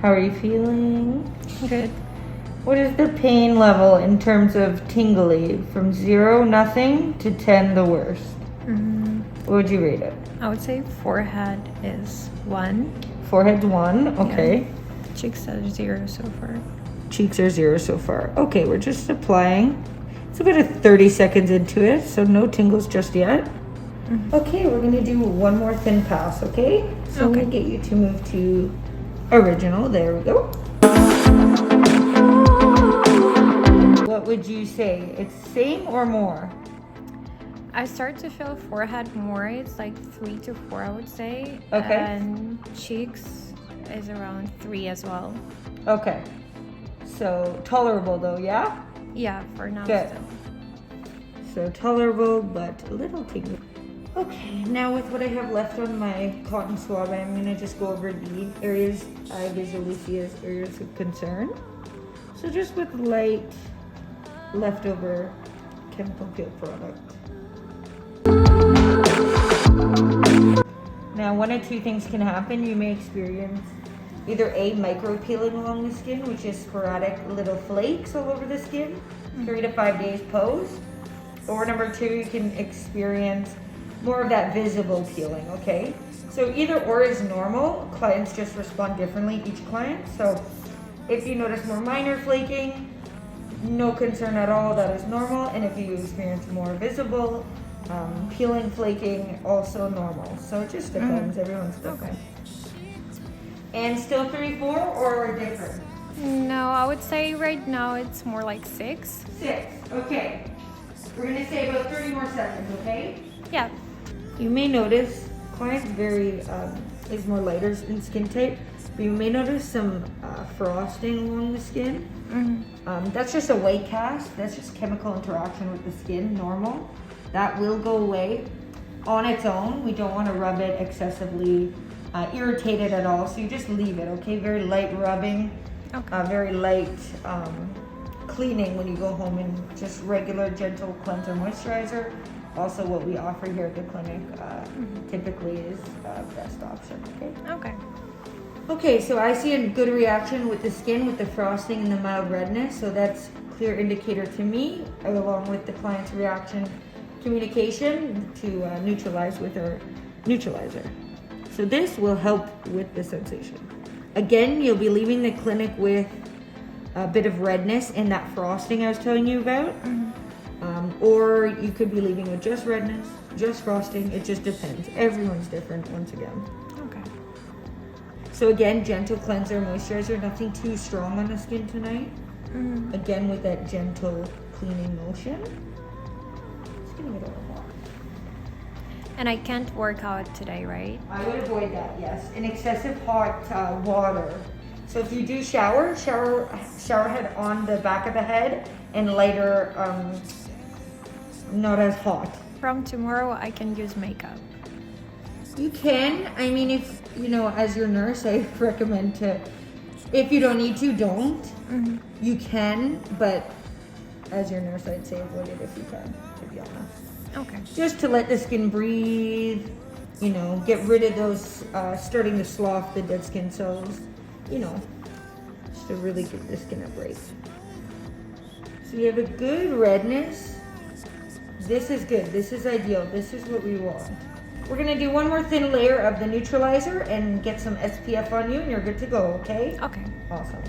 How are you feeling? Good. What is the pain level in terms of tingly from 0, nothing, to 10, the worst? What would you rate it? I would say forehead is 1. Forehead's 1, okay. Yeah. Cheeks are 0 so far. Cheeks are 0 so far. Okay, we're just applying. It's about 30 seconds into it, so no tingles just yet. Okay, we're gonna do one more thin pass, okay? So Okay. we'll get you to move to original. There we go. What would you say? It's same or more? I start to feel forehead more. It's like 3 to 4, I would say. Okay. And cheeks is around 3 as well. Okay. So tolerable though, yeah? Yeah, for now Good. still. So tolerable, but a little tingly. Okay, now with what I have left on my cotton swab, I'm gonna just go over the areas I visually see as areas of concern. So just with light leftover chemical peel product. Now, one of two things can happen. You may experience either A, micro peeling along the skin, which is sporadic little flakes all over the skin, 3 to 5 days post. Or number 2, you can experience more of that visible peeling, okay? So either or is normal. Clients just respond differently, each client. So if you notice more minor flaking, no concern at all, that is normal. And if you experience more visible peeling, flaking, also normal. So it just depends, everyone's different. And still 3, 4 or different? No, I would say right now it's more like 6. 6, okay. We're gonna say about 30 more seconds, okay? Yeah. You may notice clients is more lighter in skin type, but you may notice some frosting along the skin. That's just a white cast. That's just chemical interaction with the skin, normal. That will go away on its own. We don't want to rub it excessively, irritate it at all. So you just leave it, okay? Very light rubbing, very light cleaning when you go home, and just regular gentle cleanser moisturizer. Also what we offer here at the clinic typically is best option, okay? Okay. Okay, so I see a good reaction with the skin, with the frosting and the mild redness. So that's a clear indicator to me, along with the client's reaction communication, to neutralize with our neutralizer. So this will help with the sensation. Again, you'll be leaving the clinic with a bit of redness and that frosting I was telling you about. Or you could be leaving with just redness, just frosting. It just depends. Everyone's different, once again. Okay. So again, gentle cleanser, moisturizer, nothing too strong on the skin tonight. Again, with that gentle cleaning motion. Just gonna get a little more. And I can't work out today, right? I would avoid that, yes. And excessive hot water. So if you do shower head on the back of the head, and lighter, not as hot. From tomorrow, I can use makeup. You can. I mean, if, you know, as your nurse, I recommend to, if you don't need to, don't. You can, but as your nurse, I'd say avoid it if you can, to be honest. Okay. Just to let the skin breathe, you know, get rid of those, starting to slough the dead skin cells, you know, just to really give the skin a break. So you have a good redness. This is good. This is ideal. This is what we want. We're gonna do one more thin layer of the neutralizer and get some SPF on you, and you're good to go, okay? Okay. Awesome.